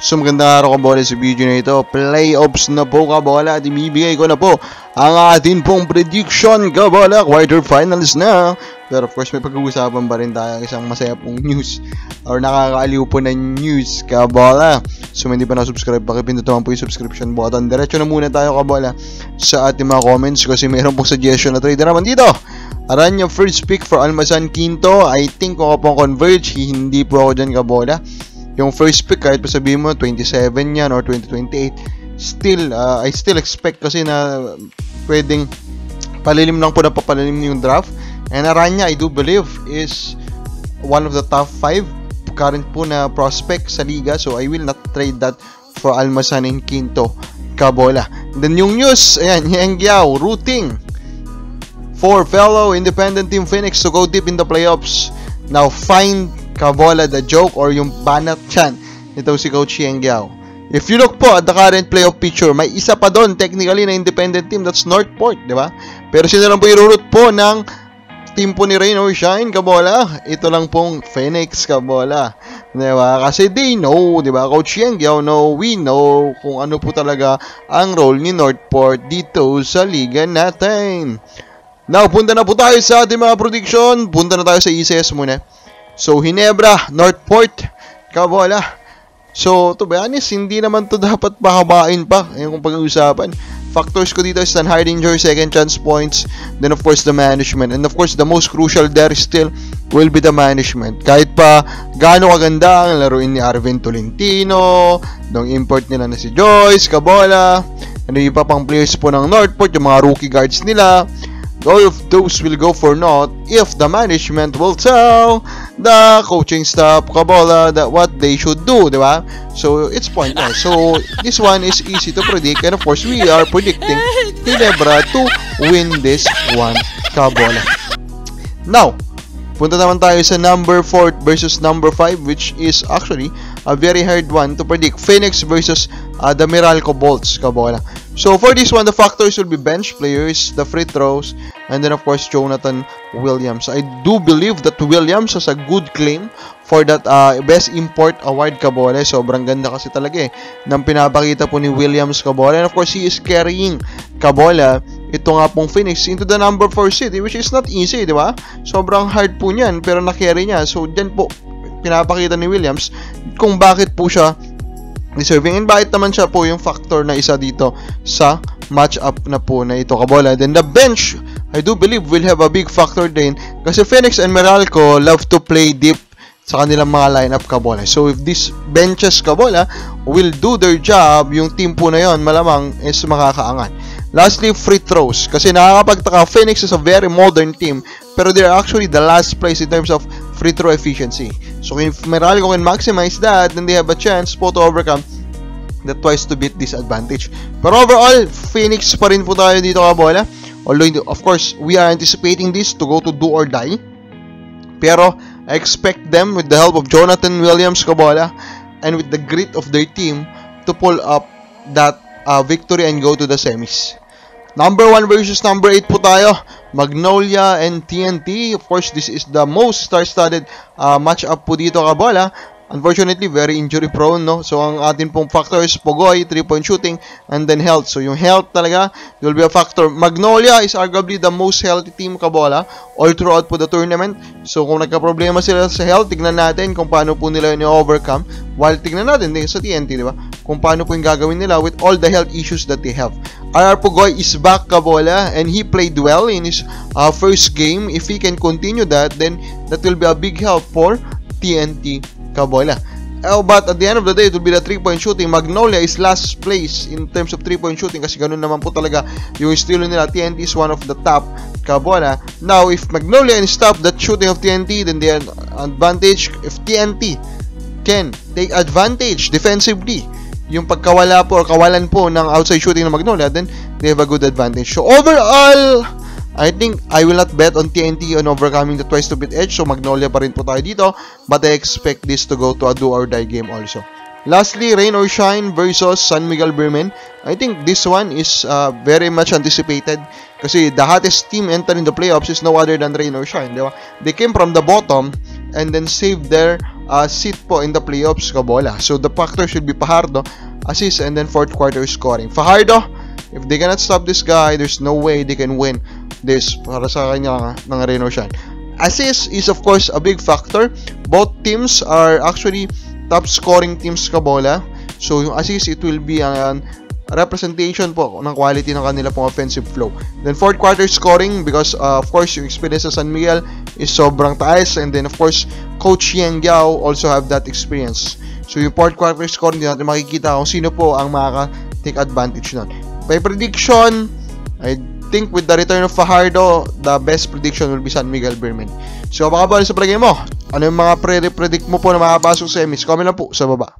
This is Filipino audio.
So magandang araw kabola sa video na ito. Playoffs na po kabola at ibibigay ko na po ang atin pong prediction kabola. Quarterfinals na. Pero of course may pag-uusapan pa rin tayo isang masaya pong news or nakakaaliw po na news kabola. So hindi pa na-subscribe, pakipindot naman po yung subscription button. Diretso na muna tayo kabola sa ating mga comments kasi mayroon pong suggestion na trade naman dito. Aranya first pick for Almazan Quinto. I think kung ako pong converge, hindi po ako dyan kabola. Yung first pick, kahit pa sabihin mo 27 yan or 2028, still, I still expect kasi na pwedeng palilim lang po na papalilim yung draft. And Aranya, I do believe, is one of the top 5 current po na prospect sa liga. So, I will not trade that for Almazan and Quinto kabola. Then yung news, ayan, Yang Giao, rooting for fellow independent team Phoenix to go deep in the playoffs. Now, find kabola the joke or yung banat chan ito si Coach Yang Giao. If you look po at the current playoff picture, may isa pa doon technically na independent team, that's Northport, di ba? Pero sino lang po irurut po ng team po ni Rain or Shine kabola? Ito lang pong Phoenix kabola, di ba? Kasi they know, di ba? Coach Yang Giao know, we know kung ano po talaga ang role ni Northport dito sa liga natin. Now, punta na po tayo sa ating mga prediction. Punta na tayo sa ECS muna. So, Ginebra, Northport, kabola. So, to be honest, hindi naman to dapat pahabain pa. Ayun kung pag-uusapan. Factors ko dito is Stan Hardinger, second chance points. Then, of course, the management. And, of course, the most crucial there still will be the management. Kahit pa gaano kaganda ang laruin ni Arvin Tolentino, nung import nila na si Joyce, kabola. Ano yung pa pang players po ng Northport, yung mga rookie guards nila. All of those will go for naught if the management will tell the coaching staff kabola that what they should do, di ba? So, it's pointless. So, this one is easy to predict and of course, we are predicting Ginebra to win this one kabola. Now, punta naman tayo sa number 4 versus number 5 which is actually a very hard one to predict. Phoenix versus the Meralco Bolts kabola. So for this one, the factors will be bench players, the free throws, and then of course Jonathan Williams. I do believe that Williams has a good claim for that best import award kabola. Sobrang ganda kasi talaga ng pinapakita po ni Williams kabola. And of course, he is carrying kabola ito nga pong Phoenix into the number 4 seed, which is not easy, di ba? Sobrang hard po niyan, pero na-carry niya. So, dyan po, pinapakita ni Williams kung bakit po siya deserving and bakit naman siya po yung factor na isa dito sa match-up na po na ito kabola. Then, the bench, I do believe, will have a big factor din kasi Phoenix and Meralco love to play deep sa kanilang mga lineup kabola. So, if these benches kabola will do their job, yung team po na yon malamang is makakaangat. Lastly, free throws. Kasi nakakapagtaka, Phoenix is a very modern team, pero they're actually the last place in terms of free throw efficiency. So, if Meralco can maximize that, then they have a chance po to overcome the twice to beat disadvantage. Pero overall, Phoenix pa rin po tayo dito kabola. Although, of course, we are anticipating this to go to do or die. Pero, I expect them with the help of Jonathan Williams kabola and with the grit of their team to pull up that victory and go to the semis. Number 1 versus number 8 po tayo. Magnolia and TNT. Of course, this is the most star-studded match-up po dito kabola. Unfortunately, very injury prone, no? So, ang atin pong factor is Pogoy, 3-point shooting, and then health. So, yung health talaga will be a factor. Magnolia is arguably the most healthy team kabola all throughout po the tournament. So, kung nagka-problema sila sa health, tignan natin kung paano po nila yung overcome. While tignan natin din sa TNT, di ba? Kung paano po yung gagawin nila with all the health issues that they have. RR Pogoy is back kabola and he played well in his first game. If he can continue that, then that will be a big help for TNT kabola. But at the end of the day, it will be the 3-point shooting. Magnolia is last place in terms of 3-point shooting kasi ganun naman po talaga yung estilo nila. TNT is one of the top kabola. Now, if Magnolia can stop that shooting of TNT, then they have advantage. If TNT can take advantage defensively, yung pagkawala po or kawalan po ng outside shooting ng Magnolia, then they have a good advantage. So overall, I think I will not bet on TNT on overcoming the twice to beat edge. So Magnolia pa rin po tayo dito. But I expect this to go to a do or die game also. Lastly, Rain or Shine versus San Miguel Beermen. I think this one is very much anticipated. Kasi the hottest team entering the playoffs is no other than Rain or Shine. Diba? They came from the bottom and then saved their seat po in the playoffs, Kabola. So the factor should be Fajardo, assist, and then fourth quarter scoring. Fajardo, if they cannot stop this guy, there's no way they can win this para sa kanya ng Reno Shan. Assist is of course a big factor. Both teams are actually top scoring teams, Kabola. So yung assist, it will be an representation po ng quality ng kanila pong offensive flow. Then fourth quarter scoring, because of course yung experience sa San Miguel is sobrang taas, and then of course Coach Yang Giao also have that experience. So yung fourth quarter scoring, din natin makikita kung sino po ang makaka-take advantage nun. By prediction, I think with the return of Fajardo, the best prediction will be San Miguel Beermen. So baka ba sa palagay mo, ano yung mga predict mo po na makapasok sa semis? Comment lang po sa baba.